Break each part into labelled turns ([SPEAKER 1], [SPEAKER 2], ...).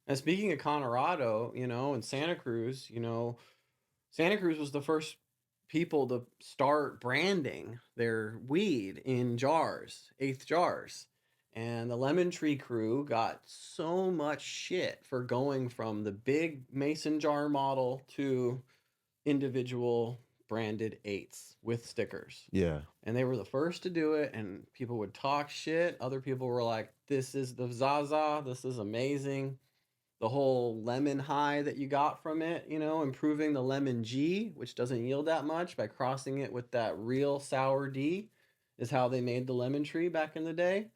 [SPEAKER 1] And speaking of Colorado, and Santa Cruz, Santa Cruz was the first people to start branding their weed in jars, eighth jars. And the Lemon Tree crew got so much shit for going from the big mason jar model to individual branded eighths with stickers.
[SPEAKER 2] Yeah.
[SPEAKER 1] And they were the first to do it, and people would talk shit. Other people were like, this is the Zaza, this is amazing. The whole lemon high that you got from it, improving the lemon G, which doesn't yield that much, by crossing it with that real sour D, is how they made the lemon tree back in the day.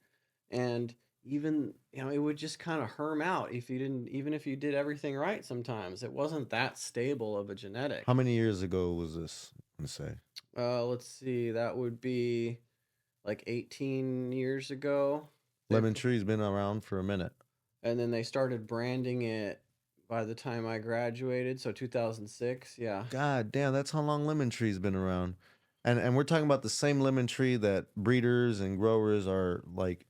[SPEAKER 1] And even, it would just kind of herm out if you didn't, even if you did everything right sometimes. It wasn't that stable of a genetic.
[SPEAKER 2] How many years ago was this? Let's say.
[SPEAKER 1] Let's see, that would be like 18 years ago.
[SPEAKER 2] Lemon Tree's been around for a minute.
[SPEAKER 1] And then they started branding it by the time I graduated, so 2006, yeah.
[SPEAKER 2] God damn, that's how long Lemon Tree's been around. And we're talking about the same lemon tree that breeders and growers are like,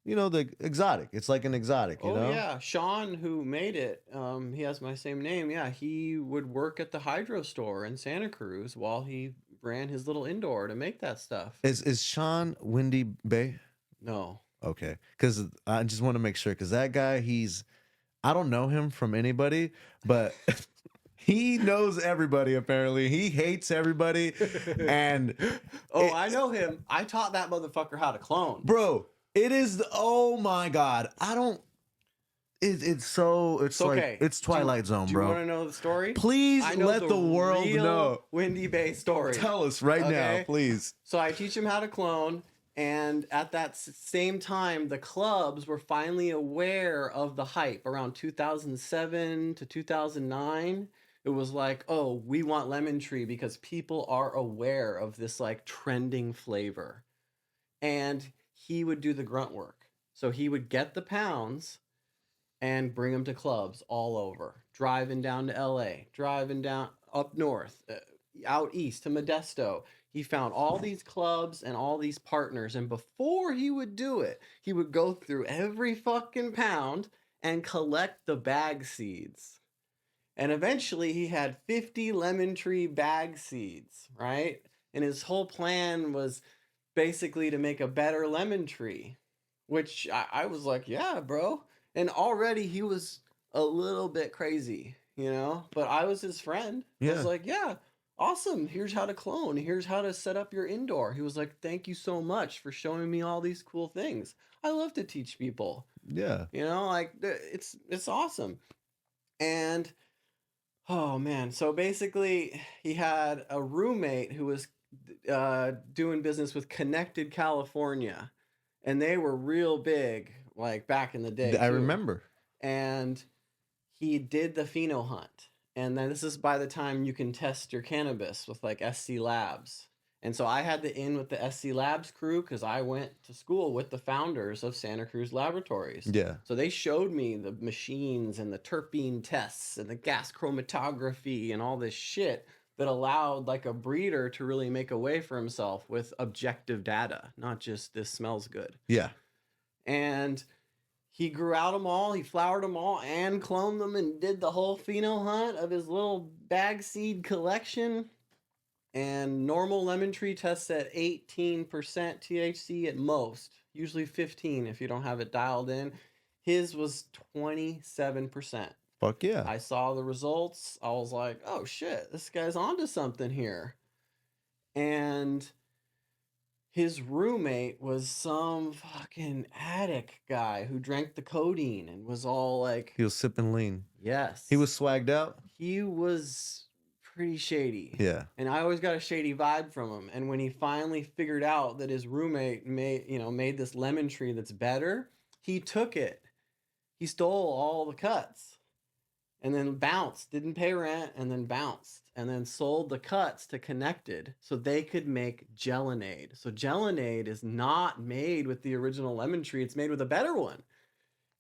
[SPEAKER 2] the exotic. It's like an exotic, you know?
[SPEAKER 1] Yeah, Sean, who made it, he has my same name. Yeah, he would work at the hydro store in Santa Cruz while he ran his little indoor to make that stuff.
[SPEAKER 2] Is Sean Windy Bay?
[SPEAKER 1] No.
[SPEAKER 2] Okay. Because I just want to make sure, because that guy, I don't know him from anybody, but he knows everybody, apparently. He hates everybody. And
[SPEAKER 1] I know him. I taught that motherfucker how to clone.
[SPEAKER 2] Bro, it is oh my God. I don't it's
[SPEAKER 1] okay.
[SPEAKER 2] Like it's Twilight Zone, bro.
[SPEAKER 1] Do you want to know the story?
[SPEAKER 2] Please let the world know.
[SPEAKER 1] Windy Bay story.
[SPEAKER 2] Tell us right now, please.
[SPEAKER 1] So I teach him how to clone. And at that same time, the clubs were finally aware of the hype around 2007 to 2009. It was like, oh, we want Lemon Tree because people are aware of this like trending flavor. And he would do the grunt work. So he would get the pounds and bring them to clubs all over, driving down to LA, driving down up north, out east to Modesto. He found all these clubs and all these partners. And before he would do it, he would go through every fucking pound and collect the bag seeds. And eventually he had 50 Lemon Tree bag seeds, right? And his whole plan was basically to make a better Lemon Tree, which I was like, yeah, bro. And already he was a little bit crazy, but I was his friend. I was like, yeah, awesome. Here's how to clone. Here's how to set up your indoor. He was like, thank you so much for showing me all these cool things. I love to teach people.
[SPEAKER 2] Yeah.
[SPEAKER 1] Like it's awesome. And oh man, so basically he had a roommate who was doing business with Connected California, and they were real big like back in the day.
[SPEAKER 2] I remember.
[SPEAKER 1] And he did the pheno hunt. And then this is by the time you can test your cannabis with like SC Labs. And so I had the in with the SC Labs crew because I went to school with the founders of Santa Cruz Laboratories.
[SPEAKER 2] Yeah.
[SPEAKER 1] So they showed me the machines and the terpene tests and the gas chromatography and all this shit that allowed like a breeder to really make a way for himself with objective data, not just this smells good.
[SPEAKER 2] Yeah.
[SPEAKER 1] And he grew out them all, he flowered them all, and cloned them, and did the whole pheno hunt of his little bag seed collection. And normal Lemon Tree tests at 18% THC at most, usually 15 if you don't have it dialed in. His was 27%.
[SPEAKER 2] Fuck yeah.
[SPEAKER 1] I saw the results. I was like, oh shit, this guy's onto something here. And his roommate was some fucking addict guy who drank the codeine and was all like...
[SPEAKER 2] He was sipping lean.
[SPEAKER 1] Yes.
[SPEAKER 2] He was swagged out?
[SPEAKER 1] He was pretty shady.
[SPEAKER 2] Yeah.
[SPEAKER 1] And I always got a shady vibe from him. And when he finally figured out that his roommate made this Lemon Tree that's better, he took it. He stole all the cuts. And then bounced, didn't pay rent, and then bounced. And then sold the cuts to Connected so they could make Gelinade. So Gelinade is not made with the original Lemon Tree. It's made with a better one.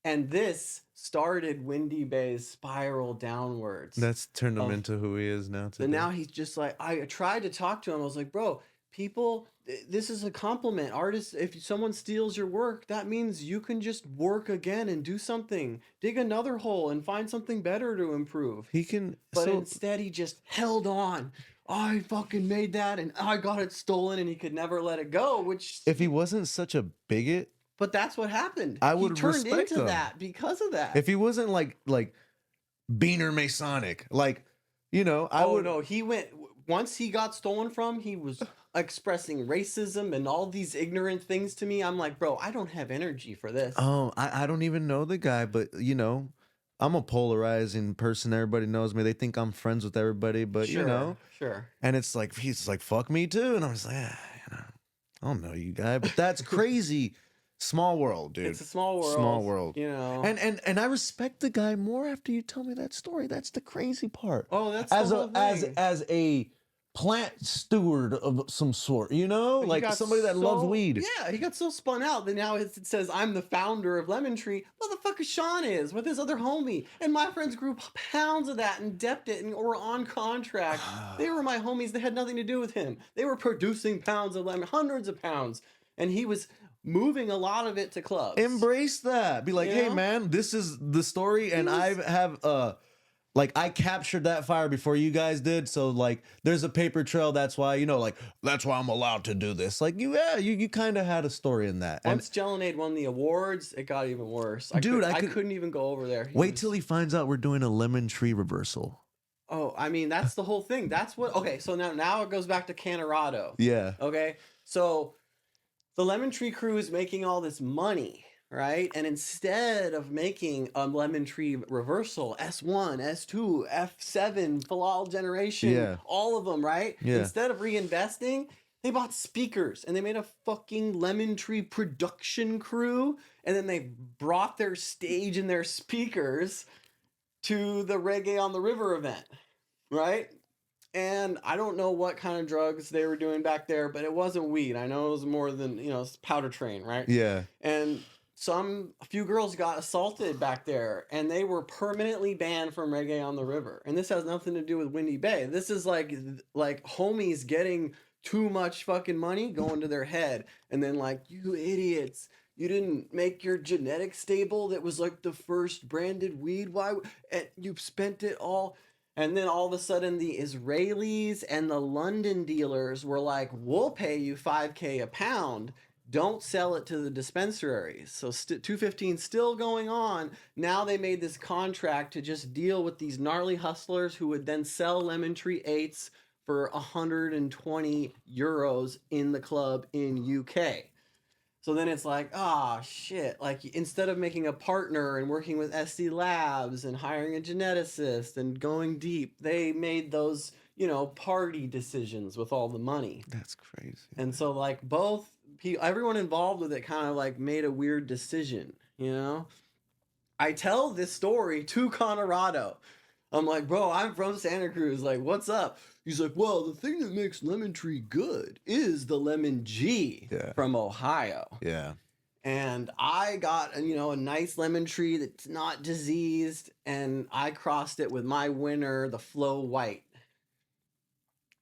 [SPEAKER 1] And this started Windy Bay's spiral downwards.
[SPEAKER 2] That's turned him into who he is now today.
[SPEAKER 1] And now he's just like, I tried to talk to him. I was like, bro, people, this is a compliment. Artists, if someone steals your work, that means you can just work again and do something. Dig another hole and find something better to improve.
[SPEAKER 2] He can.
[SPEAKER 1] But
[SPEAKER 2] So
[SPEAKER 1] instead, he just held on. I fucking made that and I got it stolen and he could never let it go, which,
[SPEAKER 2] if he wasn't such a bigot,
[SPEAKER 1] but that's what happened.
[SPEAKER 2] I
[SPEAKER 1] He
[SPEAKER 2] would
[SPEAKER 1] turned
[SPEAKER 2] respect
[SPEAKER 1] into
[SPEAKER 2] him.
[SPEAKER 1] that because of that.
[SPEAKER 2] If he wasn't like Beaner Masonic, like, you know, I
[SPEAKER 1] Oh
[SPEAKER 2] would.
[SPEAKER 1] no, he went once he got stolen from, he was expressing racism and all these ignorant things to me. I'm like, bro, I don't have energy for this.
[SPEAKER 2] I don't even know the guy, but you know, I'm a polarizing person. Everybody knows me. They think I'm friends with everybody, but you know,
[SPEAKER 1] sure.
[SPEAKER 2] and it's like he's like, fuck me too, and I was like, you know, I don't know you guy, but that's crazy. Small world, dude.
[SPEAKER 1] It's a small world.
[SPEAKER 2] Small world.
[SPEAKER 1] You know.
[SPEAKER 2] And I respect the guy more after you tell me that story. That's the crazy part.
[SPEAKER 1] Oh, that's
[SPEAKER 2] As
[SPEAKER 1] the
[SPEAKER 2] a
[SPEAKER 1] whole thing.
[SPEAKER 2] as a plant steward of some sort, you know,
[SPEAKER 1] But he
[SPEAKER 2] like
[SPEAKER 1] got
[SPEAKER 2] somebody that loves
[SPEAKER 1] so-
[SPEAKER 2] weed.
[SPEAKER 1] Yeah, he got so spun out that now it says I'm the founder of Lemon Tree. Motherfucker Sean is with his other homie. And my friends grew pounds of that and depped it and were on contract. They were my homies. They had nothing to do with him. They were producing pounds of lemon, hundreds of pounds. And he was moving a lot of it to clubs.
[SPEAKER 2] Embrace that. Be like,
[SPEAKER 1] You
[SPEAKER 2] hey
[SPEAKER 1] know?
[SPEAKER 2] man, this is the story, and
[SPEAKER 1] was-
[SPEAKER 2] I have like I captured that fire before you guys did. So like there's a paper trail. That's why, you know, like that's why I'm allowed to do this. Like you kind of had a story in that. And
[SPEAKER 1] Once Gellinade won the awards, it got even worse.
[SPEAKER 2] Dude,
[SPEAKER 1] I
[SPEAKER 2] I could-
[SPEAKER 1] couldn't even go over there.
[SPEAKER 2] wait till he finds out we're doing a lemon tree reversal.
[SPEAKER 1] Oh, I mean, that's the whole thing. That's what. Okay, so now it goes back to Canorado.
[SPEAKER 2] Yeah.
[SPEAKER 1] Okay, so the Lemon Tree crew is making all this money, right? And instead of making a Lemon Tree reversal, S1, S2, F7, Falal generation,
[SPEAKER 2] Yeah.
[SPEAKER 1] all of them, right?
[SPEAKER 2] Yeah.
[SPEAKER 1] Instead of reinvesting, they bought speakers and they made a fucking Lemon Tree production crew, and then they brought their stage and their speakers to the Reggae on the River event, right? And I don't know what kind of drugs they were doing back there, but it wasn't weed. I know it was more than, it's powder train, right?
[SPEAKER 2] Yeah.
[SPEAKER 1] And a few girls got assaulted back there, and they were permanently banned from Reggae on the River. And this has nothing to do with Windy Bay. This is like homies getting too much fucking money going to their head, and then like, you idiots, you didn't make your genetics stable. That was like the first branded weed. Why? And you spent it all. And then all of a sudden, the Israelis and the London dealers were like, we'll pay you $5K a pound. Don't sell it to the dispensaries. So 215 still going on. Now they made this contract to just deal with these gnarly hustlers who would then sell Lemon Tree 8s for 120 euros in the club in UK. So then it's like, shit. Like, instead of making a partner and working with SC Labs and hiring a geneticist and going deep, they made those, party decisions with all the money.
[SPEAKER 2] That's crazy.
[SPEAKER 1] And so, like, everyone involved with it kind of like made a weird decision, I tell this story to Colorado. I'm like, bro, I'm from Santa Cruz. Like, what's up? He's like, well, the thing that makes Lemon Tree good is the Lemon G from Ohio.
[SPEAKER 2] Yeah.
[SPEAKER 1] And I got, a nice lemon tree that's not diseased, and I crossed it with my winner, the Flow White.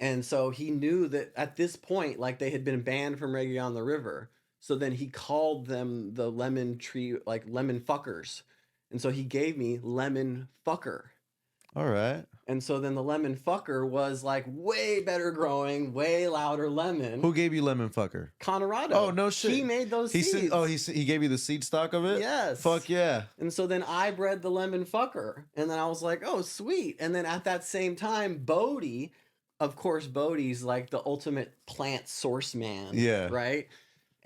[SPEAKER 1] And so he knew that at this point, like, they had been banned from Reggae on the River. So then he called them the Lemon Tree, like, lemon fuckers. And so he gave me Lemon Fucker.
[SPEAKER 2] All right.
[SPEAKER 1] And so then the Lemon Fucker was like way better growing, way louder lemon.
[SPEAKER 2] Who gave you lemon fucker?
[SPEAKER 1] Colorado.
[SPEAKER 2] Oh, no shit.
[SPEAKER 1] He made those
[SPEAKER 2] He
[SPEAKER 1] seeds.
[SPEAKER 2] said, he gave you the seed stock of it?
[SPEAKER 1] Yes.
[SPEAKER 2] Fuck yeah.
[SPEAKER 1] And so then I bred the Lemon Fucker. And then I was like, oh, sweet. And then at that same time, Bodie, of course, Bodie's like the ultimate plant source man.
[SPEAKER 2] Yeah.
[SPEAKER 1] Right?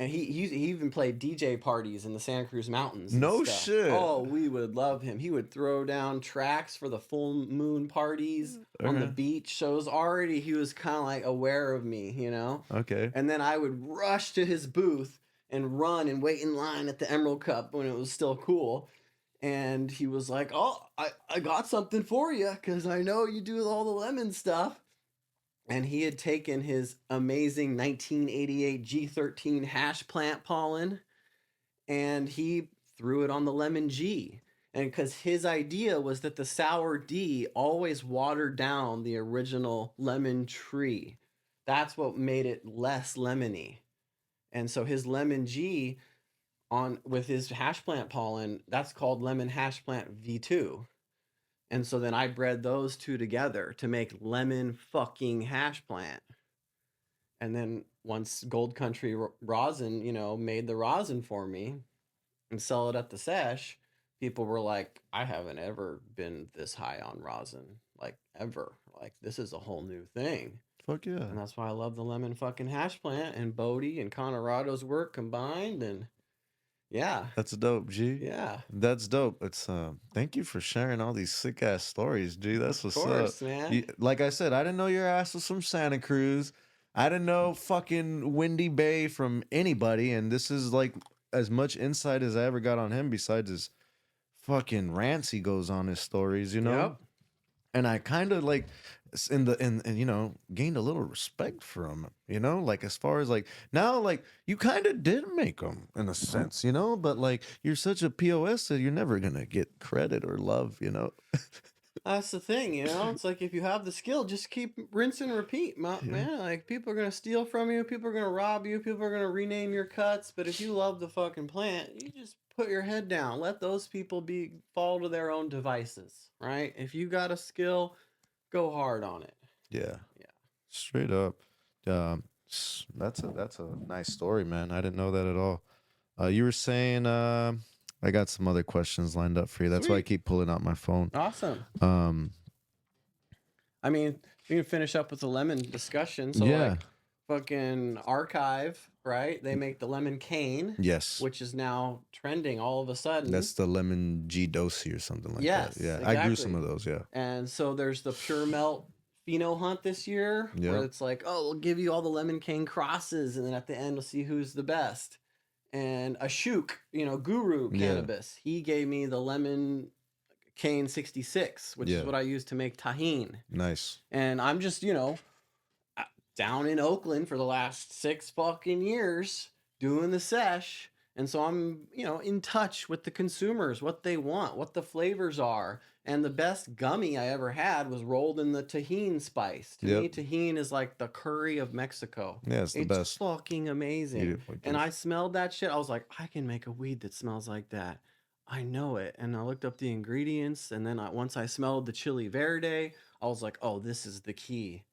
[SPEAKER 1] And he even played DJ parties in the Santa Cruz Mountains. and
[SPEAKER 2] No
[SPEAKER 1] stuff.
[SPEAKER 2] shit.
[SPEAKER 1] Oh, we would love him. He would throw down tracks for the full moon parties on the
[SPEAKER 2] Okay.
[SPEAKER 1] beach. So he was kind of like aware of me,
[SPEAKER 2] Okay.
[SPEAKER 1] And then I would rush to his booth and run and wait in line at the Emerald Cup when it was still cool. And he was like, oh, I got something for you because I know you do all the lemon stuff. And he had taken his amazing 1988 G13 hash plant pollen and he threw it on the Lemon G. And because his idea was that the sour D always watered down the original lemon tree. That's what made it less lemony. And so his lemon G on with his hash plant pollen, that's called lemon hash plant V2. And so then I bred those two together to make lemon fucking hash plant. And then once Gold Country rosin, made the rosin for me and sell it at the sesh, people were like, I haven't ever been this high on rosin, like ever. Like this is a whole new thing.
[SPEAKER 2] Fuck yeah.
[SPEAKER 1] And that's why I love the lemon fucking hash plant and Bodie and Colorado's work combined. And yeah,
[SPEAKER 2] That's dope, G.
[SPEAKER 1] yeah,
[SPEAKER 2] That's dope. It's thank you for sharing all these sick ass stories, G. That's
[SPEAKER 1] of
[SPEAKER 2] what's
[SPEAKER 1] course,
[SPEAKER 2] up.
[SPEAKER 1] man.
[SPEAKER 2] Like I said, I didn't know your ass was from Santa Cruz. I didn't know fucking Windy Bay from anybody, and this is like as much insight as I ever got on him besides his fucking rants he goes on his stories, you know?
[SPEAKER 1] Yep.
[SPEAKER 2] And I kind of like gained a little respect for him, like as far as like now, like you kind of did make him in a sense, but like you're such a POS that you're never gonna get credit or love.
[SPEAKER 1] That's the thing, It's like if you have the skill, just keep rinse and repeat,
[SPEAKER 2] Yeah.
[SPEAKER 1] man. Like people are gonna steal from you, people are gonna rob you, people are gonna rename your cuts. But if you love the fucking plant, you just put your head down. Let those people fall to their own devices, right? If you got a skill, go hard on it.
[SPEAKER 2] Yeah,
[SPEAKER 1] Yeah.
[SPEAKER 2] straight up. That's a nice story, man. I didn't know that at all. You were saying I got some other questions lined up for you. That's why I
[SPEAKER 1] Sweet.
[SPEAKER 2] keep pulling out my phone.
[SPEAKER 1] Awesome.
[SPEAKER 2] Um,
[SPEAKER 1] I mean, we can finish up with the lemon discussion. So
[SPEAKER 2] yeah.
[SPEAKER 1] like fucking Archive, right? They make the lemon cane,
[SPEAKER 2] Yes.
[SPEAKER 1] which is now trending all of a sudden.
[SPEAKER 2] That's the lemon G dosi or something like
[SPEAKER 1] Yes,
[SPEAKER 2] that. Yeah, I grew some
[SPEAKER 1] exactly.
[SPEAKER 2] of those. Yeah.
[SPEAKER 1] And so there's the Pure Melt Pheno Hunt this year, where
[SPEAKER 2] Yep.
[SPEAKER 1] it's like, oh, we'll give you all the lemon cane crosses, and then at the end we'll see who's the best. And Ashok, Guru
[SPEAKER 2] Yeah.
[SPEAKER 1] Cannabis, he gave me the lemon cane 66, which
[SPEAKER 2] Yeah.
[SPEAKER 1] is what I use to make tahine.
[SPEAKER 2] Nice.
[SPEAKER 1] And I'm just, down in Oakland for the last 6 fucking years doing the sesh. And so I'm, in touch with the consumers, what they want, what the flavors are. And the best gummy I ever had was rolled in the tahine spice. To me,
[SPEAKER 2] Yep.
[SPEAKER 1] tahine is like the curry of Mexico.
[SPEAKER 2] Yeah, it's the
[SPEAKER 1] It's
[SPEAKER 2] best.
[SPEAKER 1] fucking amazing.
[SPEAKER 2] Beautiful.
[SPEAKER 1] And I smelled that shit. I was like, I can make a weed that smells like that. I know it. And I looked up the ingredients. And then once I smelled the chili verde, I was like, oh, this is the key.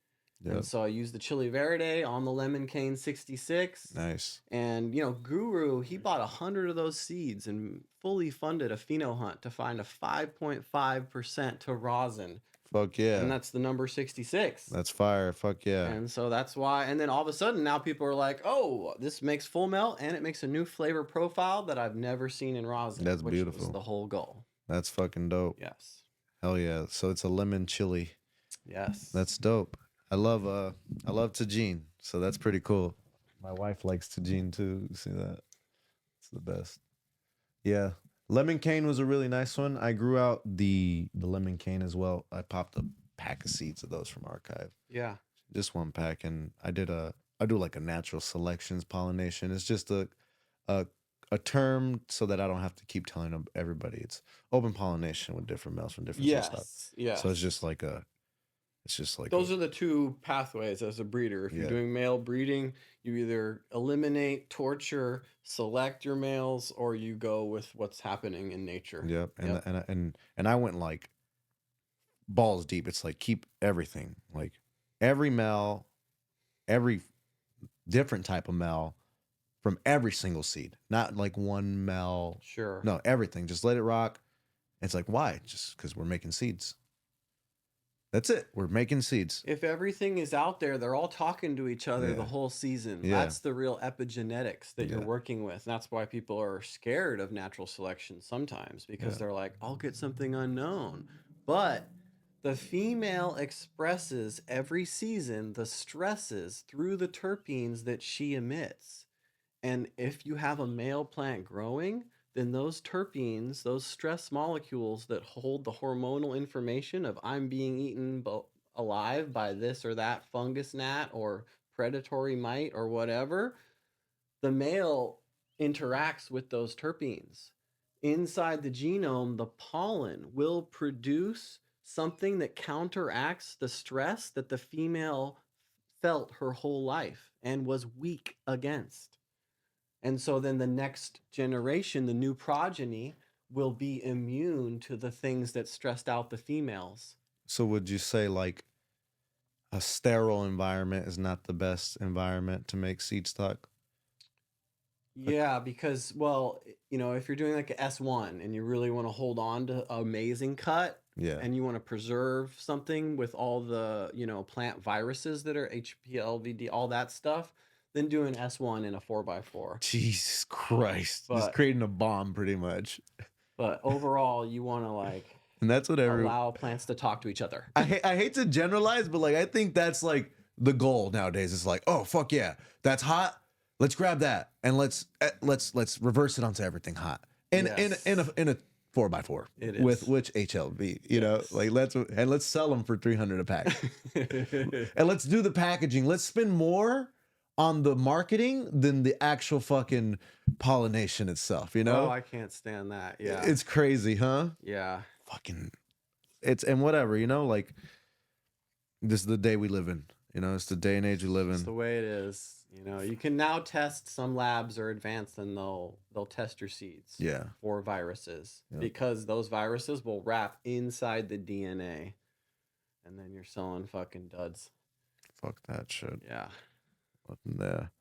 [SPEAKER 2] Yep.
[SPEAKER 1] And so I used the chili verde on the lemon cane 66.
[SPEAKER 2] Nice.
[SPEAKER 1] And, Guru, he bought 100 of those seeds and fully funded a pheno hunt to find a 5.5% to rosin.
[SPEAKER 2] Fuck yeah.
[SPEAKER 1] And that's the number 66.
[SPEAKER 2] That's fire. Fuck yeah.
[SPEAKER 1] And so that's why. And then all of a sudden now people are like, oh, this makes full melt and it makes a new flavor profile that I've never seen in rosin.
[SPEAKER 2] That's
[SPEAKER 1] which
[SPEAKER 2] beautiful.
[SPEAKER 1] was the whole goal.
[SPEAKER 2] That's fucking dope.
[SPEAKER 1] Yes.
[SPEAKER 2] Hell yeah. So it's a lemon chili.
[SPEAKER 1] Yes.
[SPEAKER 2] That's dope. I love Tajin, so that's pretty cool. My wife likes Tajin too. You see that? It's the best. Yeah. Lemon cane was a really nice one. I grew out the lemon cane as well. I popped a pack of seeds of those from Archive.
[SPEAKER 1] Yeah.
[SPEAKER 2] Just one pack, and I do like a natural selections pollination. It's just a term so that I don't have to keep telling everybody. It's open pollination with different males from different stuff.
[SPEAKER 1] Yes. Yeah.
[SPEAKER 2] So it's just like
[SPEAKER 1] those are the two pathways as a breeder. If you're
[SPEAKER 2] Yeah.
[SPEAKER 1] doing male breeding, you either eliminate, torture, select your males, or you go with what's happening in nature.
[SPEAKER 2] Yep.
[SPEAKER 1] Yep.
[SPEAKER 2] And I went like balls deep. It's like keep everything. Like every male, every different type of male from every single seed. Not like one male.
[SPEAKER 1] Sure.
[SPEAKER 2] No, everything. Just let it rock. It's like, why? Just because we're making seeds. That's it. We're making seeds.
[SPEAKER 1] If everything is out there, they're all talking to each other
[SPEAKER 2] Yeah.
[SPEAKER 1] the whole season.
[SPEAKER 2] Yeah.
[SPEAKER 1] That's the real epigenetics that you're
[SPEAKER 2] Yeah.
[SPEAKER 1] working with. And that's why people are scared of natural selection sometimes, because
[SPEAKER 2] Yeah.
[SPEAKER 1] they're like, I'll get something unknown. But the female expresses every season the stresses through the terpenes that she emits. And if you have a male plant growing, then those terpenes, those stress molecules that hold the hormonal information of I'm being eaten alive by this or that fungus gnat or predatory mite or whatever, the male interacts with those terpenes. Inside the genome, the pollen will produce something that counteracts the stress that the female felt her whole life and was weak against. And so then the next generation, the new progeny, will be immune to the things that stressed out the females.
[SPEAKER 2] So would you say like a sterile environment is not the best environment to make seed stock?
[SPEAKER 1] Yeah, because well, if you're doing like a S1 and you really want to hold on to amazing cut
[SPEAKER 2] Yeah.
[SPEAKER 1] and you want to preserve something with all the, plant viruses that are HPLVD, all that stuff, then do an S1 in a 4x4.
[SPEAKER 2] Jesus Christ. Just
[SPEAKER 1] But
[SPEAKER 2] creating a bomb pretty much.
[SPEAKER 1] but overall, you want to like
[SPEAKER 2] And that's what
[SPEAKER 1] allow plants to talk to each other.
[SPEAKER 2] I hate to generalize, but like I think that's like the goal nowadays. It's like, oh fuck yeah, that's hot. Let's grab that and let's reverse it onto everything hot. In
[SPEAKER 1] Yes.
[SPEAKER 2] in a 4x4
[SPEAKER 1] It
[SPEAKER 2] with
[SPEAKER 1] is.
[SPEAKER 2] which HLV,
[SPEAKER 1] Yes.
[SPEAKER 2] like let's sell them for $300 a pack. And let's do the packaging. Let's spend more on the marketing than the actual fucking pollination itself,
[SPEAKER 1] Oh, I can't stand that. Yeah.
[SPEAKER 2] It's crazy, huh?
[SPEAKER 1] Yeah.
[SPEAKER 2] Fucking it's and whatever, like this is the day we live in. It's the day and age we live
[SPEAKER 1] It's the
[SPEAKER 2] in.
[SPEAKER 1] way it is. You can now test, some labs are advanced and they'll test your seeds
[SPEAKER 2] Yeah.
[SPEAKER 1] for viruses
[SPEAKER 2] Yep.
[SPEAKER 1] because those viruses will wrap inside the DNA and then you're selling fucking duds.
[SPEAKER 2] Fuck that shit.
[SPEAKER 1] Yeah.
[SPEAKER 2] Nothing there.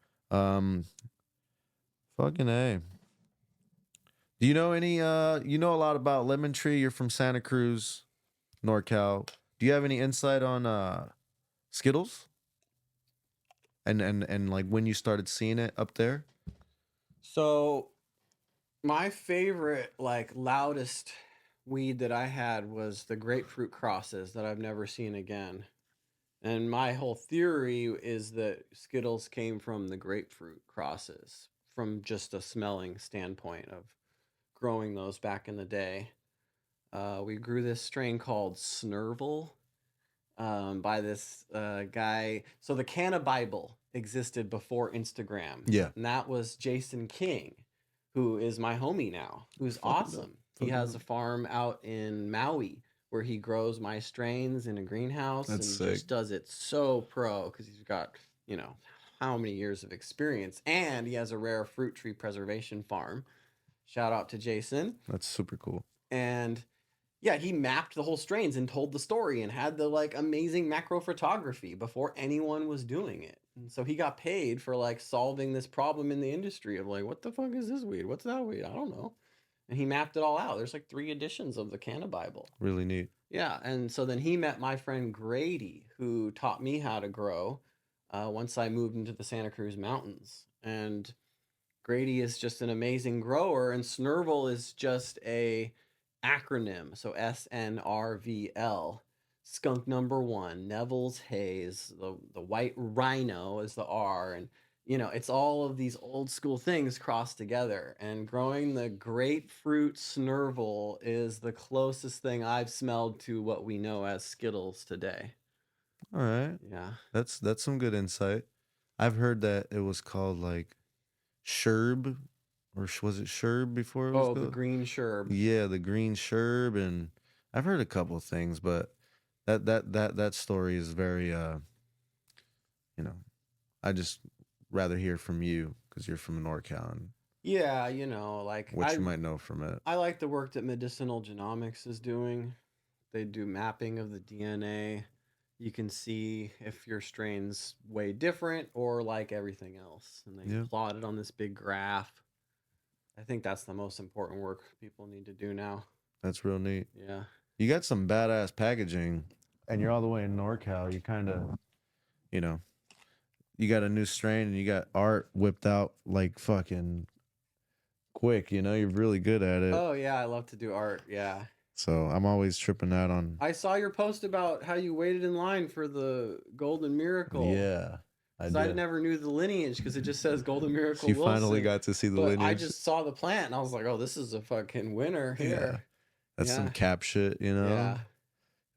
[SPEAKER 2] Fucking A. Do you know any you know a lot about Lemon Tree? You're from Santa Cruz, NorCal. Do you have any insight on Skittles? And like when you started seeing it up there?
[SPEAKER 1] So my favorite, like loudest weed that I had was the grapefruit crosses that I've never seen again. And my whole theory is that Skittles came from the grapefruit crosses, from just a smelling standpoint of growing those back in the day. We grew this strain called Snurvel by this guy. So the Canna Bible existed before Instagram.
[SPEAKER 2] Yeah.
[SPEAKER 1] And that was Jason King, who is my homie now, who's
[SPEAKER 2] Fucking dope.
[SPEAKER 1] awesome. He
[SPEAKER 2] Fucking
[SPEAKER 1] has
[SPEAKER 2] dope.
[SPEAKER 1] a farm out in Maui where he grows my strains in a greenhouse
[SPEAKER 2] That's
[SPEAKER 1] and
[SPEAKER 2] sick.
[SPEAKER 1] just does it so pro because he's got, how many years of experience. And he has a rare fruit tree preservation farm. Shout out to Jason.
[SPEAKER 2] That's super cool.
[SPEAKER 1] And yeah, he mapped the whole strains and told the story and had the like amazing macro photography before anyone was doing it. And so he got paid for like solving this problem in the industry of like, what the fuck is this weed? What's that weed? I don't know. And he mapped it all out. There's like 3 editions of the Canna Bible.
[SPEAKER 2] Really neat.
[SPEAKER 1] Yeah. And so then he met my friend Grady, who taught me how to grow once I moved into the Santa Cruz Mountains. And Grady is just an amazing grower, and Snurvel is just a acronym. So SNRVL. Skunk number 1, Neville's Haze, the white rhino is the R, and it's all of these old school things crossed together. And growing the grapefruit Snurvel is the closest thing I've smelled to what we know as Skittles today.
[SPEAKER 2] All right.
[SPEAKER 1] Yeah.
[SPEAKER 2] That's some good insight. I've heard that it was called like Sherb, or was it Sherb before it was
[SPEAKER 1] Oh, the
[SPEAKER 2] called?
[SPEAKER 1] green sherb.
[SPEAKER 2] Yeah, the green Sherb, and I've heard a couple of things, but that story is very I just rather hear from you because you're from NorCal and
[SPEAKER 1] Yeah, like
[SPEAKER 2] what you might know from it.
[SPEAKER 1] I like the work that Medicinal Genomics is doing. They do mapping of the DNA. You can see if your strain's way different or like everything else. And they
[SPEAKER 2] Yeah.
[SPEAKER 1] plot it on this big graph. I think that's the most important work people need to do now.
[SPEAKER 2] That's real neat.
[SPEAKER 1] Yeah.
[SPEAKER 2] You got some badass packaging, and you're all the way in NorCal. You kind of, you got a new strain, and you got art whipped out like fucking quick. You're really good at it.
[SPEAKER 1] Oh, yeah. I love to do art. Yeah.
[SPEAKER 2] So I'm always tripping out on.
[SPEAKER 1] I saw your post about how you waited in line for the Golden Miracle.
[SPEAKER 2] Yeah, I
[SPEAKER 1] 'Cause I
[SPEAKER 2] did.
[SPEAKER 1] never knew the lineage because it just says Golden Miracle
[SPEAKER 2] You finally
[SPEAKER 1] Wilson.
[SPEAKER 2] got to see the
[SPEAKER 1] But
[SPEAKER 2] lineage.
[SPEAKER 1] I just saw the plant and I was like, oh, this is a fucking winner here.
[SPEAKER 2] That's some
[SPEAKER 1] Yeah.
[SPEAKER 2] cap shit,
[SPEAKER 1] Yeah.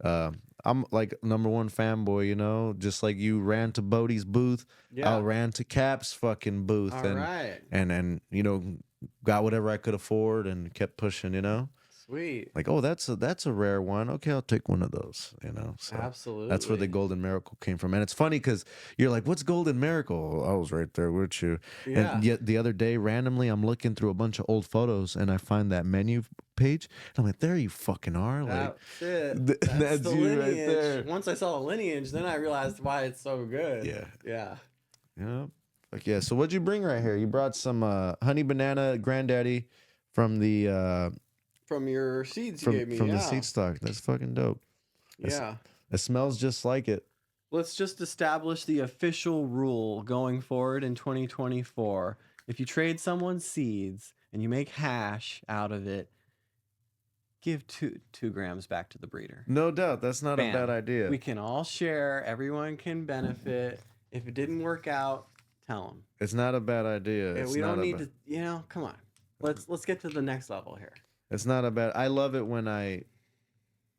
[SPEAKER 2] I'm like #1 fanboy, just like you ran to Bodie's booth.
[SPEAKER 1] Yeah.
[SPEAKER 2] I ran to Cap's fucking booth
[SPEAKER 1] All right.
[SPEAKER 2] and got whatever I could afford and kept pushing.
[SPEAKER 1] Sweet.
[SPEAKER 2] Like, oh, that's a rare one. Okay, I'll take one of those. So
[SPEAKER 1] Absolutely.
[SPEAKER 2] that's where the Golden Miracle came from. And it's funny because you're like, what's Golden Miracle? I was right there with you.
[SPEAKER 1] Yeah.
[SPEAKER 2] And yet the other day, randomly, I'm looking through a bunch of old photos and I find that menu page. And I'm like, there you fucking are. Like,
[SPEAKER 1] That's it.
[SPEAKER 2] that's
[SPEAKER 1] That's the
[SPEAKER 2] you right
[SPEAKER 1] lineage.
[SPEAKER 2] there.
[SPEAKER 1] Once I saw the lineage, then I realized why it's so good.
[SPEAKER 2] Yeah.
[SPEAKER 1] Yeah.
[SPEAKER 2] Yeah. Like, yeah. So what'd you bring right here? You brought some honey banana granddaddy from the
[SPEAKER 1] From your seeds you gave me.
[SPEAKER 2] from
[SPEAKER 1] yeah.
[SPEAKER 2] the seed stock. That's fucking dope. It's-
[SPEAKER 1] Yeah.
[SPEAKER 2] It smells just like it.
[SPEAKER 1] Let's just establish the official rule going forward in 2024. If you trade someone's seeds and you make hash out of it, give 2 grams back to the breeder.
[SPEAKER 2] No doubt. That's not
[SPEAKER 1] Bam.
[SPEAKER 2] a bad idea.
[SPEAKER 1] We can all share. Everyone can benefit. If it didn't work out, tell them.
[SPEAKER 2] It's not a bad idea. It's
[SPEAKER 1] We
[SPEAKER 2] not
[SPEAKER 1] don't
[SPEAKER 2] a
[SPEAKER 1] need
[SPEAKER 2] bad-
[SPEAKER 1] to. Come on. Let's get to the next level here.
[SPEAKER 2] It's not a bad. I love it when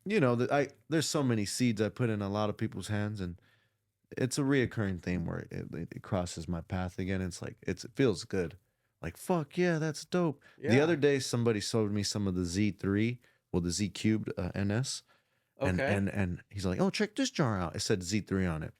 [SPEAKER 2] there's so many seeds I put in a lot of people's hands, and it's a reoccurring theme where it crosses my path again. It's like it feels good. Like, fuck yeah, that's dope. The
[SPEAKER 1] Yeah.
[SPEAKER 2] other day, somebody showed me some of the Z3, well, the Z cubed NS, and
[SPEAKER 1] Okay.
[SPEAKER 2] and he's like, oh, check this jar out. It said Z3 on it,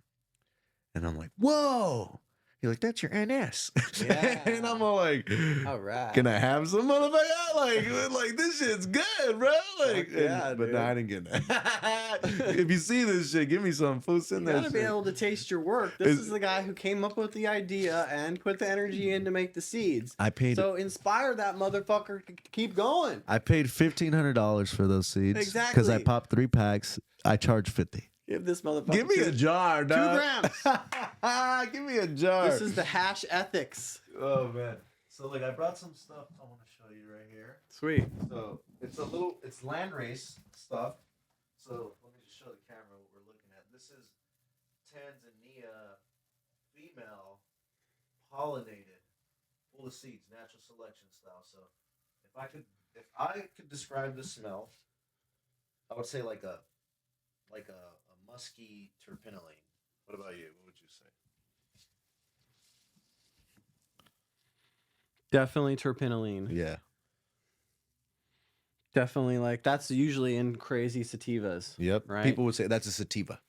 [SPEAKER 2] and I'm like, whoa. He's like, that's your NS.
[SPEAKER 1] Yeah.
[SPEAKER 2] And I'm all like,
[SPEAKER 1] All right.
[SPEAKER 2] can I have some motherfucker? Like this shit's good, bro. Like,
[SPEAKER 1] Fuck yeah,
[SPEAKER 2] but
[SPEAKER 1] dude.
[SPEAKER 2] no, I didn't get that. If you see this shit, give me some food.
[SPEAKER 1] You
[SPEAKER 2] Send that
[SPEAKER 1] gotta be
[SPEAKER 2] shit.
[SPEAKER 1] able to taste your work. This
[SPEAKER 2] It's-
[SPEAKER 1] is the guy who came up with the idea and put the energy in to make the seeds.
[SPEAKER 2] I paid
[SPEAKER 1] So inspire that motherfucker to keep going.
[SPEAKER 2] $1,500 for those seeds because I
[SPEAKER 1] Exactly.
[SPEAKER 2] popped 3 packs. I charge 50.
[SPEAKER 1] Give this motherfucker
[SPEAKER 2] Give me a jar, dog.
[SPEAKER 1] 2 grams.
[SPEAKER 2] Give me a jar.
[SPEAKER 1] This is the hash ethics.
[SPEAKER 2] Oh man. So like I brought some stuff I want to show you right here.
[SPEAKER 1] Sweet.
[SPEAKER 2] So it's land race stuff. So let me just show the camera what we're looking at. This is Tanzania female pollinated, full of seeds, natural selection style. So if I could describe the smell, I would say like a musky terpenoline. What about you? What would you say?
[SPEAKER 1] Definitely terpenoline.
[SPEAKER 2] Yeah.
[SPEAKER 1] Definitely that's usually in crazy sativas.
[SPEAKER 2] Yep.
[SPEAKER 1] Right.
[SPEAKER 2] People would say that's a sativa.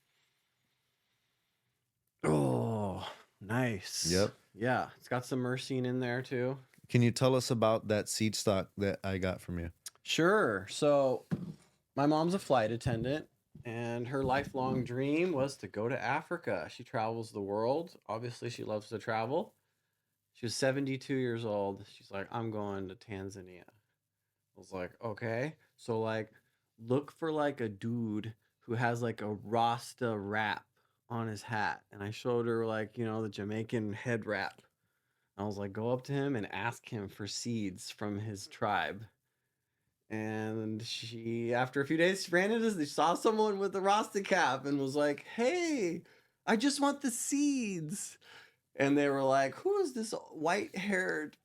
[SPEAKER 1] Oh, nice.
[SPEAKER 2] Yep.
[SPEAKER 1] Yeah. It's got some myrcene in there too.
[SPEAKER 2] Can you tell us about that seed stock that I got from you?
[SPEAKER 1] Sure. So, my mom's a flight attendant, and her lifelong dream was to go to Africa. She travels the world. Obviously, she loves to travel. She was 72 years old. She's like, I'm going to Tanzania. I was like, okay. So, look for a dude who has a Rasta wrap on his hat. And I showed her the Jamaican head wrap. I was like, go up to him and ask him for seeds from his tribe. And she, after a few days, she ran into, she saw someone with a Rasta cap and was like, hey, I just want the seeds. And they were like, who is this white-haired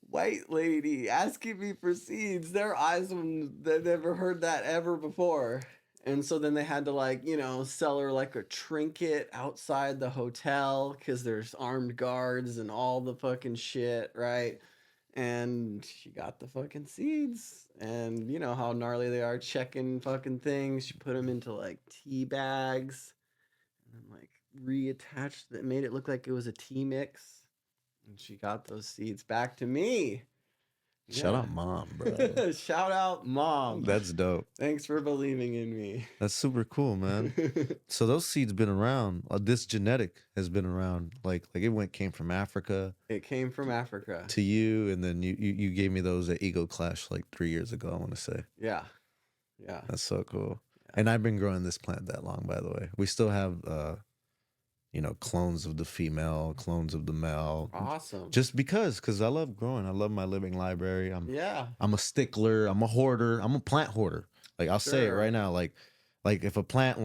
[SPEAKER 1] white lady asking me for seeds? Their eyes, they've never heard that ever before. And so then they had to sell her a trinket outside the hotel because there's armed guards and all the fucking shit, right? And she got the fucking seeds. And you know how gnarly they are, checking fucking things. She put them into tea bags and then reattached it, made it look like it was a tea mix. And she got those seeds back to me.
[SPEAKER 2] Shout
[SPEAKER 1] Yeah.
[SPEAKER 2] out mom, bro.
[SPEAKER 1] Shout out mom.
[SPEAKER 2] That's dope.
[SPEAKER 1] Thanks for believing in me.
[SPEAKER 2] That's super cool, man. So those seeds been around. This genetic has been around. Like it came from Africa
[SPEAKER 1] It came from Africa.
[SPEAKER 2] to you, and then you gave me those at Eagle Clash 3 years ago. I want to say
[SPEAKER 1] Yeah. Yeah.
[SPEAKER 2] that's so cool. And I've been growing this plant that long, by the way. We still have clones of the female, clones of the male.
[SPEAKER 1] Awesome.
[SPEAKER 2] Just because I love growing. I love my living library.
[SPEAKER 1] Yeah.
[SPEAKER 2] I'm a stickler. I'm a hoarder. I'm a plant hoarder. I'll say it
[SPEAKER 1] Sure.
[SPEAKER 2] right now. If a plant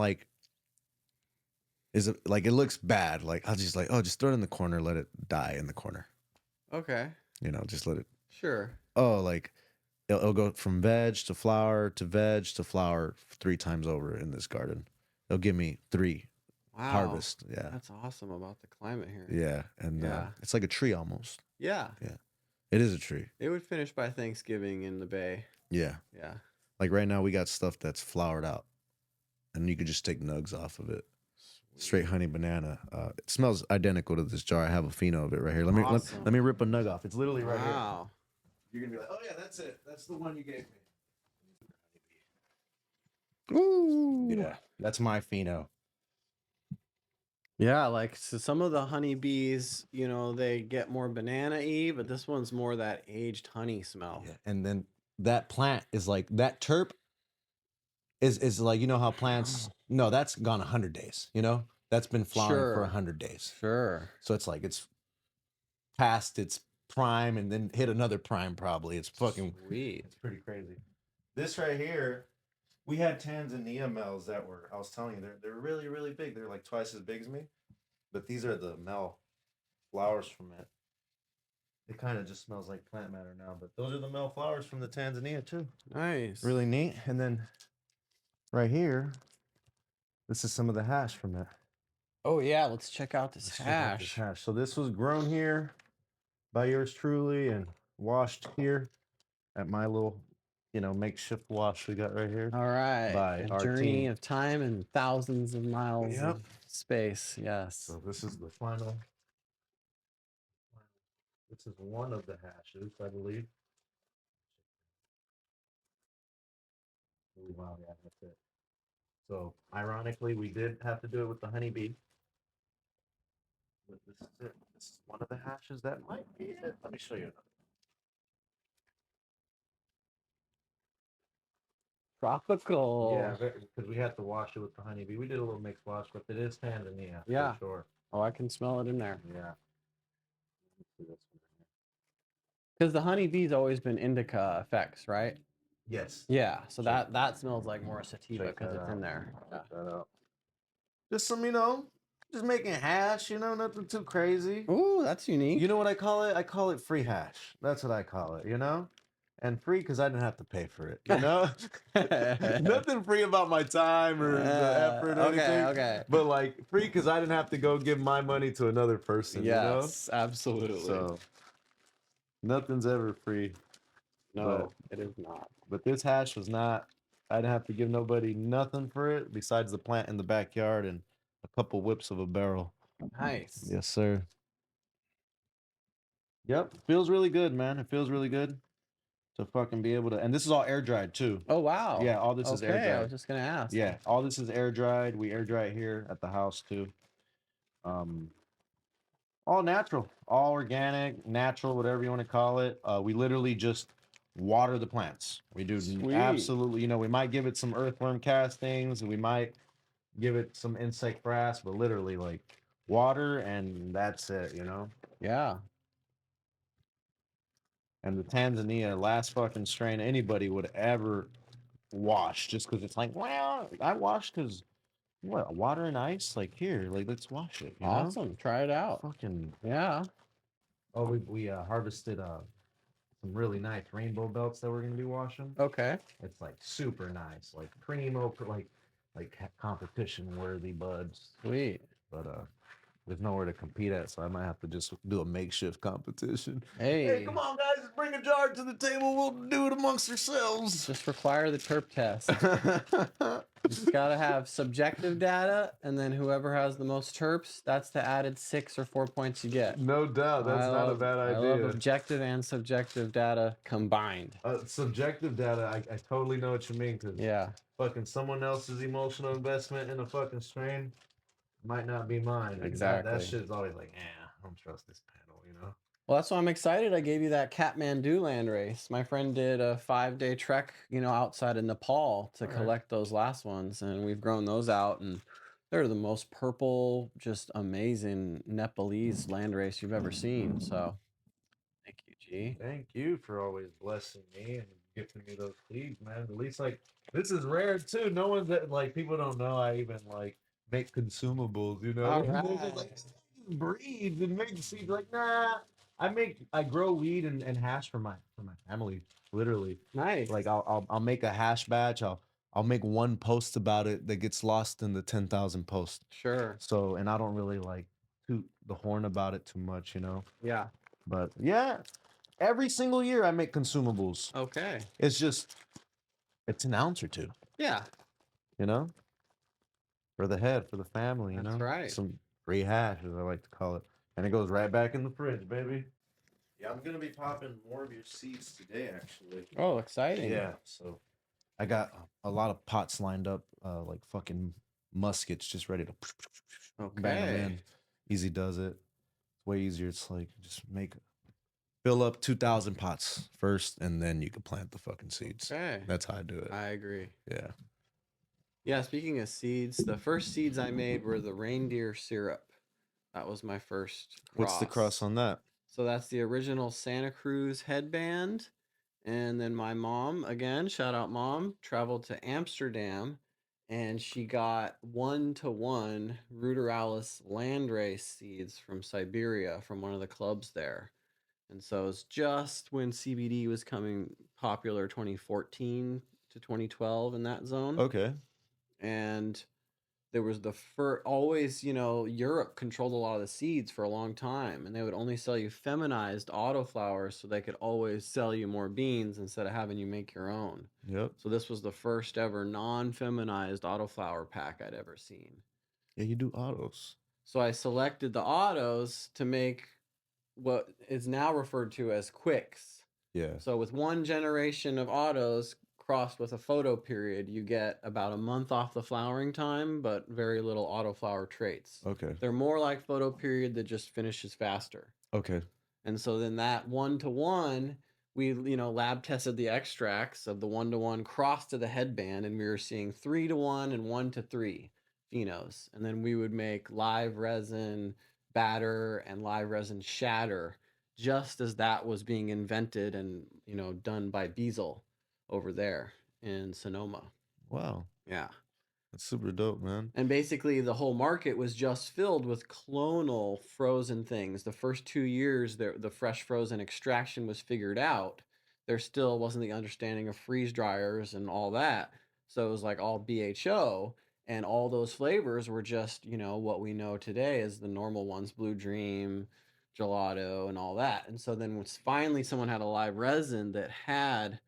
[SPEAKER 2] is it looks bad, I'll just just throw it in the corner, let it die in the corner.
[SPEAKER 1] Okay.
[SPEAKER 2] Just let it.
[SPEAKER 1] Sure.
[SPEAKER 2] It'll go from veg to flower to veg to flower 3 times over in this garden. It'll give me 3
[SPEAKER 1] Wow.
[SPEAKER 2] harvest. Yeah,
[SPEAKER 1] That's awesome about the climate here.
[SPEAKER 2] yeah, and
[SPEAKER 1] Yeah.
[SPEAKER 2] it's like a tree almost.
[SPEAKER 1] Yeah.
[SPEAKER 2] It is a tree.
[SPEAKER 1] It would finish by Thanksgiving in the Bay.
[SPEAKER 2] Yeah.
[SPEAKER 1] Yeah.
[SPEAKER 2] Like right now, we got stuff that's flowered out, and you could just take nugs off of it. Straight honey banana. It smells identical to this jar. I have a pheno of it right here.
[SPEAKER 1] Awesome.
[SPEAKER 2] Let me rip a nug off. It's literally right here.
[SPEAKER 1] Wow.
[SPEAKER 2] You're gonna be like, oh yeah, that's it. That's the one you gave
[SPEAKER 1] Ooh.
[SPEAKER 2] me. Yeah, that's my pheno.
[SPEAKER 1] Yeah, like so some of the honeybees, you know, they get more banana-y, but this one's more that aged honey smell.
[SPEAKER 2] Yeah, and then that plant is like that terp is like, you know how plants. No, that's gone 100 days. You know, that's been flowering for
[SPEAKER 1] Sure.
[SPEAKER 2] 100 days.
[SPEAKER 1] Sure.
[SPEAKER 2] So it's like it's past its prime and then hit another prime. Probably it's fucking.
[SPEAKER 1] Sweet.
[SPEAKER 2] It's pretty crazy. This right here, we had Tanzania males that were. I was telling you, they're really really big. They're like twice as big as me. But these are the male flowers from it. It kind of just smells like plant matter now. But those are the male flowers from the Tanzania too.
[SPEAKER 1] Nice.
[SPEAKER 2] Really neat. And then right here, this is some of the hash from it.
[SPEAKER 1] Oh yeah, let's check out this
[SPEAKER 2] Let's check out this
[SPEAKER 1] hash.
[SPEAKER 2] hash. So this was grown here by yours truly and washed here at my little, makeshift wash we got right here.
[SPEAKER 1] All right.
[SPEAKER 2] By
[SPEAKER 1] A
[SPEAKER 2] our
[SPEAKER 1] journey
[SPEAKER 2] team.
[SPEAKER 1] of time and thousands of miles
[SPEAKER 2] Yep.
[SPEAKER 1] of space. Yes.
[SPEAKER 2] So this is the final. This is one of the hashes, I believe. Oh, wow, yeah, that's it. So ironically, we did have to do it with the honeybee. But this is it. This is one of the hashes that might be it. Let me show you another.
[SPEAKER 1] Tropical.
[SPEAKER 2] Yeah, because we had to wash it with the honeybee. We did a little mixed wash, but it is Tanzania.
[SPEAKER 1] Yeah.
[SPEAKER 2] For sure.
[SPEAKER 1] Oh, I can smell it in there.
[SPEAKER 2] Yeah. Let's see this one here.
[SPEAKER 1] Because the honeybee's always been indica effects, right?
[SPEAKER 2] Yes.
[SPEAKER 1] Yeah. So
[SPEAKER 2] Check-
[SPEAKER 1] that smells like more sativa
[SPEAKER 2] check
[SPEAKER 1] because
[SPEAKER 2] that
[SPEAKER 1] it's
[SPEAKER 2] out.
[SPEAKER 1] in there. Yeah.
[SPEAKER 2] Check that out. Just some, just making hash, nothing too crazy.
[SPEAKER 1] Ooh, that's unique.
[SPEAKER 2] You know what I call it? I call it free hash. That's what I call it, And free because I didn't have to pay for it, Nothing free about my time or the effort or anything.
[SPEAKER 1] Okay.
[SPEAKER 2] But like free because I didn't have to go give my money to another person,
[SPEAKER 1] Yes, absolutely.
[SPEAKER 2] So nothing's ever free.
[SPEAKER 1] No, it is not.
[SPEAKER 2] But this hash was not. I didn't have to give nobody nothing for it besides the plant in the backyard and a couple whips of a barrel.
[SPEAKER 1] Nice.
[SPEAKER 2] Yes, sir. Yep. Feels really good, man. It feels really good to fucking be able to. And this is all air dried too.
[SPEAKER 1] Oh wow.
[SPEAKER 2] Yeah, all this is air
[SPEAKER 1] Okay, I
[SPEAKER 2] dried.
[SPEAKER 1] was just gonna ask.
[SPEAKER 2] Yeah, all this is air dried. We air dry it here at the house too. All natural, all organic, natural, whatever you want to call it. We literally just water the plants. We do
[SPEAKER 1] Sweet.
[SPEAKER 2] absolutely. We might give it some earthworm castings, and we might give it some insect grass, but literally like water and that's it.
[SPEAKER 1] Yeah.
[SPEAKER 2] And the Tanzania, last fucking strain anybody would ever wash, just because it's like, well, I washed because what, water and ice? Like here, like let's wash it.
[SPEAKER 1] Awesome. Try it out.
[SPEAKER 2] Fucking.
[SPEAKER 1] Yeah.
[SPEAKER 2] Oh, we harvested some really nice rainbow belts that we're gonna be washing.
[SPEAKER 1] Okay.
[SPEAKER 2] It's like super nice, like primo, like competition worthy buds.
[SPEAKER 1] Sweet.
[SPEAKER 2] But there's nowhere to compete at, so I might have to just do a makeshift competition.
[SPEAKER 1] Hey,
[SPEAKER 2] Come on, guys, just bring a jar to the table. We'll do it amongst ourselves.
[SPEAKER 1] just require the terp test. Just gotta have subjective data, and then whoever has the most terps, that's the added 6 or 4 points you get.
[SPEAKER 2] No doubt, that's not a bad
[SPEAKER 1] I
[SPEAKER 2] idea.
[SPEAKER 1] love objective and subjective data combined.
[SPEAKER 2] Subjective data, I totally know what you mean, because
[SPEAKER 1] Yeah.
[SPEAKER 2] fucking someone else's emotional investment in a fucking strain might not be mine. And
[SPEAKER 1] Exactly.
[SPEAKER 2] That shit's always like, I don't trust this panel,
[SPEAKER 1] Well, that's why I'm excited. I gave you that Kathmandu land race. My friend did a 5-day trek, outside of Nepal to
[SPEAKER 2] Alright.
[SPEAKER 1] collect those last ones, and we've grown those out, and they're the most purple, just amazing Nepalese land race you've ever seen. So, thank you, G.
[SPEAKER 2] Thank you for always blessing me and gifting me those seeds, man. At least like this is rare too. No one's like people don't know I even like make consumables,
[SPEAKER 1] Alright.
[SPEAKER 2] They're like breeds and make seeds. Like nah, I grow weed and hash for my family, literally.
[SPEAKER 1] Nice.
[SPEAKER 2] Like I'll make a hash batch. I'll make one post about it that gets lost in the 10,000 posts.
[SPEAKER 1] Sure.
[SPEAKER 2] So and I don't really like toot the horn about it too much,
[SPEAKER 1] Yeah.
[SPEAKER 2] But yeah, every single year I make consumables.
[SPEAKER 1] Okay.
[SPEAKER 2] It's just It's an ounce or two,
[SPEAKER 1] Yeah,
[SPEAKER 2] you know, for the head, for the family, you
[SPEAKER 1] that's
[SPEAKER 2] know,
[SPEAKER 1] right.
[SPEAKER 2] some rehash, as I like to call it, and it goes right back in the fridge, baby. Yeah, I'm gonna be popping more of your seeds today, actually.
[SPEAKER 1] Oh, exciting.
[SPEAKER 2] Yeah, so I got a lot of pots lined up, like fucking muskets, just ready to bang them
[SPEAKER 1] Okay.
[SPEAKER 2] in. Easy does it. It's way easier. It's like just fill up 2,000 pots first, and then you can plant the fucking seeds.
[SPEAKER 1] Okay.
[SPEAKER 2] That's how I do it.
[SPEAKER 1] I agree.
[SPEAKER 2] Yeah.
[SPEAKER 1] Yeah, speaking of seeds, the first seeds I made were the reindeer syrup. That was my first
[SPEAKER 2] What's the cross on that?
[SPEAKER 1] So that's the original Santa Cruz headband. And then my mom, again, shout out mom, traveled to Amsterdam and she got 1-to-1 Ruderalis landrace seeds from Siberia from one of the clubs there. And so it was just when CBD was coming popular 2014 to 2012 in that zone.
[SPEAKER 2] Okay.
[SPEAKER 1] And there was the first, always, Europe controlled a lot of the seeds for a long time, and they would only sell you feminized autoflowers so they could always sell you more beans instead of having you make your own.
[SPEAKER 2] Yep.
[SPEAKER 1] So this was the first ever non-feminized autoflower pack I'd ever seen.
[SPEAKER 2] Yeah, you do autos.
[SPEAKER 1] So I selected the autos to make what is now referred to as quicks.
[SPEAKER 2] Yeah.
[SPEAKER 1] So with one generation of autos crossed with a photo period, you get about a month off the flowering time, but very little autoflower traits.
[SPEAKER 2] Okay.
[SPEAKER 1] They're more like photo period that just finishes faster.
[SPEAKER 2] Okay.
[SPEAKER 1] And so then that 1-to-1, we lab tested the extracts of the 1-to-1 cross to the headband, and we were seeing 3-to-1 and 1-to-3 phenos. And then we would make live resin batter and live resin shatter just as that was being invented and done by Beazle over there in Sonoma.
[SPEAKER 2] Wow.
[SPEAKER 1] Yeah.
[SPEAKER 2] That's super dope, man.
[SPEAKER 1] And basically, the whole market was just filled with clonal frozen things. The first 2 years, the fresh frozen extraction was figured out. There still wasn't the understanding of freeze dryers and all that. So it was like all BHO, and all those flavors were just, what we know today as the normal ones, Blue Dream, gelato, and all that. And so then once finally someone had a live resin that had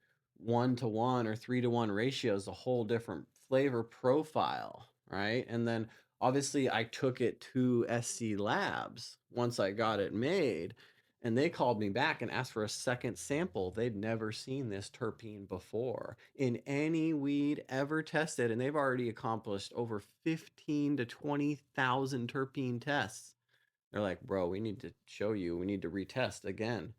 [SPEAKER 1] 1-to-1 or 3-to-1 ratios, a whole different flavor profile, right? And then obviously I took it to SC Labs once I got it made, and they called me back and asked for a second sample. They'd never seen this terpene before in any weed ever tested, and they've already accomplished over 15 to 20,000 terpene tests. They're like, bro, we need to show you, we need to retest again.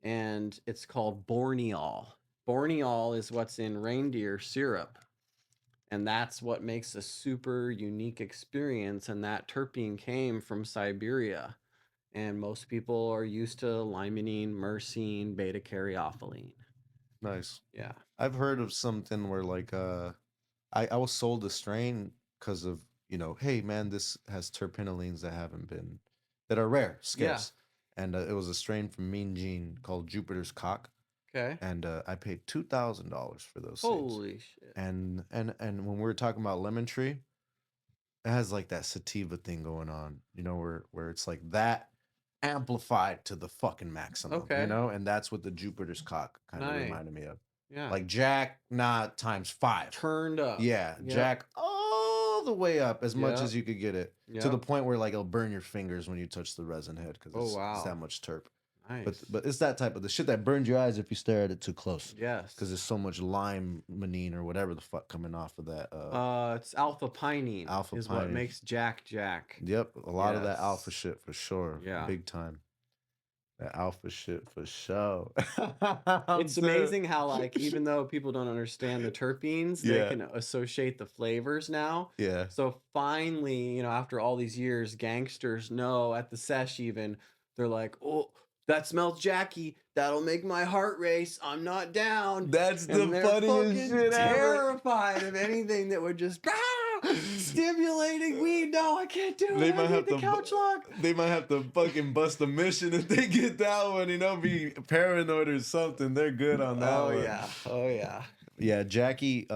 [SPEAKER 1] And it's called Borneol. Borneol is what's in reindeer syrup. And that's what makes a super unique experience. And that terpene came from Siberia. And most people are used to limonene, myrcene, beta caryophyllene.
[SPEAKER 2] Nice.
[SPEAKER 1] Yeah.
[SPEAKER 2] I've heard of something where like I was sold a strain because of, hey man, this has terpenolenes that are rare, scarce. And it was a strain from Mean Gene called Jupiter's Cock.
[SPEAKER 1] Okay.
[SPEAKER 2] And I paid $2,000 for those seeds.
[SPEAKER 1] Holy shit.
[SPEAKER 2] And when we were talking about Lemon Tree, it has like that sativa thing going on, where it's like that amplified to the fucking maximum.
[SPEAKER 1] Okay.
[SPEAKER 2] And that's what the Jupiter's Cock kind of reminded me of.
[SPEAKER 1] Yeah.
[SPEAKER 2] Like Jack, times 5.
[SPEAKER 1] Turned up.
[SPEAKER 2] Yeah,
[SPEAKER 1] Yep.
[SPEAKER 2] Jack all the way up as much
[SPEAKER 1] Yep.
[SPEAKER 2] as you could get it.
[SPEAKER 1] Yep.
[SPEAKER 2] To the point where like it'll burn your fingers when you touch the resin head because it's that much terp.
[SPEAKER 1] Nice.
[SPEAKER 2] But it's that type of the shit that burns your eyes if you stare at it too close.
[SPEAKER 1] Yes.
[SPEAKER 2] Because there's so much limonene or whatever the fuck coming off of that.
[SPEAKER 1] It's alpha pinene.
[SPEAKER 2] Alpha
[SPEAKER 1] is what
[SPEAKER 2] pinene.
[SPEAKER 1] makes Jack.
[SPEAKER 2] Yep, a lot of that
[SPEAKER 1] Yes.
[SPEAKER 2] alpha shit for sure.
[SPEAKER 1] Yeah.
[SPEAKER 2] Big time. That alpha shit for sure.
[SPEAKER 1] It's amazing how, like, even though people don't understand the terpenes, they
[SPEAKER 2] Yeah.
[SPEAKER 1] can associate the flavors now.
[SPEAKER 2] Yeah.
[SPEAKER 1] So finally, after all these years, gangsters know at the sesh even, they're like, oh, that smells Jackie. That'll make my heart race. I'm not down.
[SPEAKER 2] That's
[SPEAKER 1] And
[SPEAKER 2] the
[SPEAKER 1] they're
[SPEAKER 2] funniest
[SPEAKER 1] fucking
[SPEAKER 2] shit ever.
[SPEAKER 1] terrified of anything that would just stimulating weed. No, I can't do it.
[SPEAKER 2] They
[SPEAKER 1] I
[SPEAKER 2] might
[SPEAKER 1] need
[SPEAKER 2] have
[SPEAKER 1] the
[SPEAKER 2] to
[SPEAKER 1] couch lock.
[SPEAKER 2] They might have to fucking bust a mission if they get that one, be paranoid or something. They're good on that
[SPEAKER 1] Oh
[SPEAKER 2] one.
[SPEAKER 1] yeah. Oh yeah.
[SPEAKER 2] Yeah, Jackie,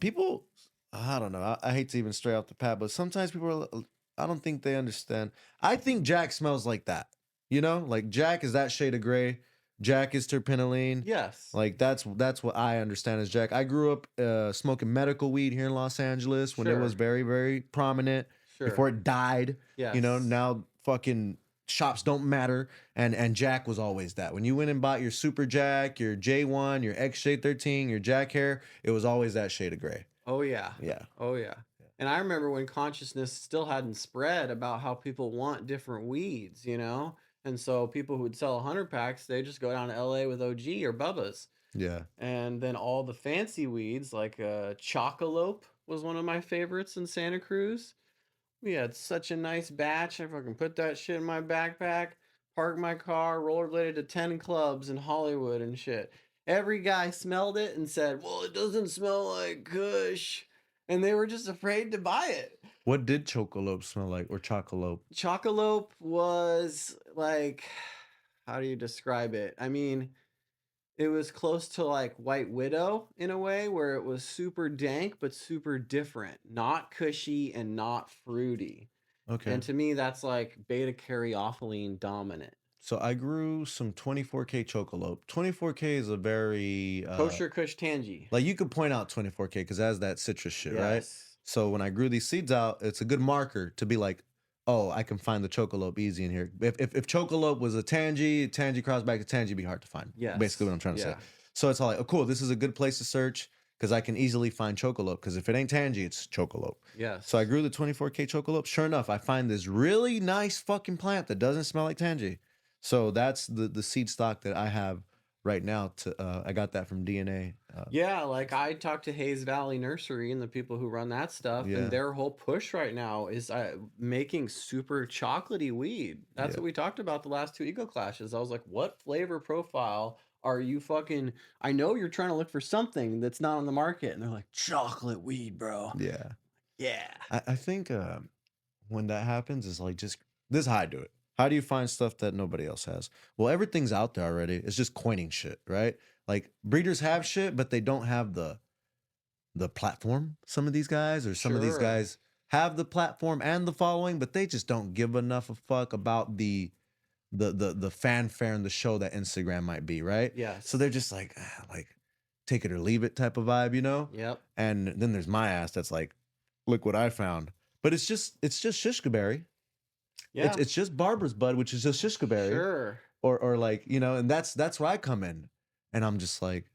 [SPEAKER 2] people, I don't know. I hate to even stray off the path, but sometimes people I don't think they understand. I think Jack smells like that. Like Jack is that shade of gray Jack is terpinolene.
[SPEAKER 1] Yes.
[SPEAKER 2] Like that's what I understand as Jack. I grew up smoking medical weed here in Los Angeles when it was
[SPEAKER 1] Sure.
[SPEAKER 2] very, very prominent before
[SPEAKER 1] Sure.
[SPEAKER 2] it died. You know,
[SPEAKER 1] Yes.
[SPEAKER 2] now fucking shops don't matter. And Jack was always that. When you went and bought your Super Jack, your J1, your XJ13, your Jack hair, it was always that shade of gray.
[SPEAKER 1] Oh yeah.
[SPEAKER 2] Yeah.
[SPEAKER 1] Oh yeah. And I remember when consciousness still hadn't spread about how people want different weeds, you know? And so people who would sell 100 packs, they just go down to LA with OG or Bubba's.
[SPEAKER 2] Yeah.
[SPEAKER 1] And then all the fancy weeds, like Chocolope was one of my favorites in Santa Cruz. We had such a nice batch. I fucking put that shit in my backpack, parked my car, rollerbladed to 10 clubs in Hollywood and shit. Every guy smelled it and said, well, it doesn't smell like Kush. And they were just afraid to buy it.
[SPEAKER 2] What did Chocolope smell like, or Chocolope?
[SPEAKER 1] Chocolope was like, how do you describe it? I mean, it was close to like White Widow in a way, where it was super dank but super different, not cushy and not fruity.
[SPEAKER 2] Okay.
[SPEAKER 1] And to me, that's like beta caryophyllene dominant.
[SPEAKER 2] So I grew some 24K Chocolope. 24K is a very
[SPEAKER 1] Kosher Kush Tangy.
[SPEAKER 2] like you could point out 24K because it has that citrus shit, right?
[SPEAKER 1] Yes.
[SPEAKER 2] So when I grew these seeds out, it's a good marker to be like, oh, I can find the Chocolope easy in here. If Chocolope was a Tangy crossed back to Tangy, it'd be hard to find.
[SPEAKER 1] Yes.
[SPEAKER 2] Basically what I'm trying to say.
[SPEAKER 1] Yeah.
[SPEAKER 2] So it's all like, oh, cool, this is a good place to search because I can easily find Chocolope. Because if it ain't Tangy, it's Chocolope.
[SPEAKER 1] Yes.
[SPEAKER 2] So I grew the 24K Chocolope. Sure enough, I find this really nice fucking plant that doesn't smell like Tangy. So that's the seed stock that I have right now. I got that from DNA.
[SPEAKER 1] Yeah, like I talked to Hayes Valley Nursery and the people who run that stuff,
[SPEAKER 2] Yeah.
[SPEAKER 1] and their whole push right now is making super chocolatey weed. That's
[SPEAKER 2] Yeah.
[SPEAKER 1] what we talked about the last two Ego Clashes. I was like, what flavor profile are you fucking? I know you're trying to look for something that's not on the market, and they're like, chocolate weed, bro.
[SPEAKER 2] Yeah.
[SPEAKER 1] Yeah.
[SPEAKER 2] I think when that happens is like just this is how I do it. How do you find stuff that nobody else has? Well, everything's out there already. It's just coining shit, right? Like breeders have shit, but they don't have the platform. Some of these guys or some of these
[SPEAKER 1] Sure.
[SPEAKER 2] guys have the platform and the following, but they just don't give enough a fuck about the fanfare and the show that Instagram might be, right?
[SPEAKER 1] Yes.
[SPEAKER 2] So they're just like take it or leave it type of vibe, you know?
[SPEAKER 1] Yep.
[SPEAKER 2] And then there's my ass that's like, look what I found. But it's just shishka berry.
[SPEAKER 1] Yeah.
[SPEAKER 2] It's just Barbara's bud, which is just shishka berry.
[SPEAKER 1] Sure.
[SPEAKER 2] Or like, you know, and that's where I come in. And I'm just like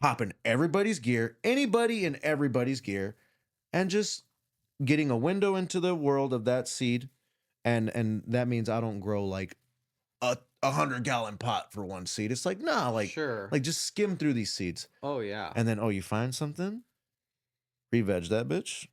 [SPEAKER 2] popping everybody's gear, anybody and everybody's gear, and just getting a window into the world of that seed. And that means I don't grow like a 100-gallon pot for one seed. It's like, nah, like
[SPEAKER 1] Sure.
[SPEAKER 2] like just skim through these seeds.
[SPEAKER 1] Oh yeah.
[SPEAKER 2] And then you find something, re-veg that bitch.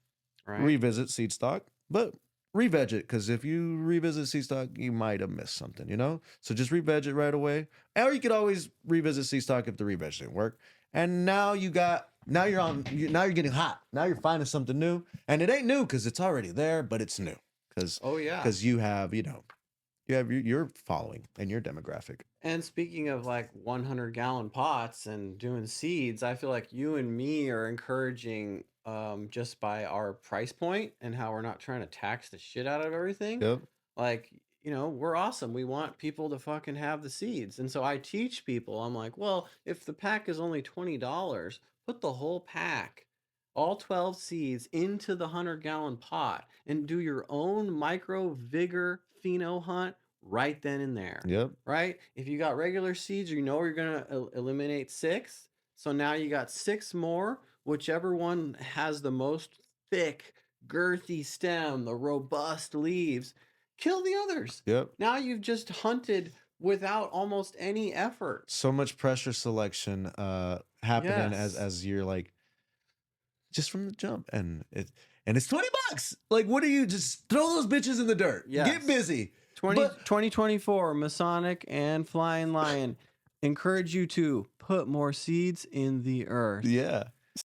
[SPEAKER 1] Right.
[SPEAKER 2] Revisit seed stock, but re-veg it, because if you revisit seed stock, you might have missed something, you know? So just re-veg it right away. Or you could always revisit seed stock if the re-veg didn't work. And now you're getting hot. Now you're finding something new. And it ain't new because it's already there, but it's new.
[SPEAKER 1] Oh yeah.
[SPEAKER 2] Because you have your following and your demographic.
[SPEAKER 1] And speaking of like 100-gallon pots and doing seeds, I feel like you and me are encouraging just by our price point and how we're not trying to tax the shit out of everything.
[SPEAKER 2] Yep.
[SPEAKER 1] Like, you know, we're awesome. We want people to fucking have the seeds. And so I teach people, I'm like, well, if the pack is only $20, put the whole pack, all 12 seeds, into the 100-gallon pot and do your own micro vigor pheno hunt right then and there.
[SPEAKER 2] Yep.
[SPEAKER 1] Right? If you got regular seeds, you know you're going to eliminate 6. So now you got 6 more. Whichever one has the most thick, girthy stem, the robust leaves, kill the others.
[SPEAKER 2] Yep.
[SPEAKER 1] Now you've just hunted without almost any effort.
[SPEAKER 2] So much pressure selection happening
[SPEAKER 1] Yes.
[SPEAKER 2] as you're like just from the jump, and it's $20. Like, what do you just throw those bitches in the dirt?
[SPEAKER 1] Yes.
[SPEAKER 2] Get busy.
[SPEAKER 1] 2024 Masonic and Flying Lion encourage you to put more seeds in the earth.
[SPEAKER 2] Yeah.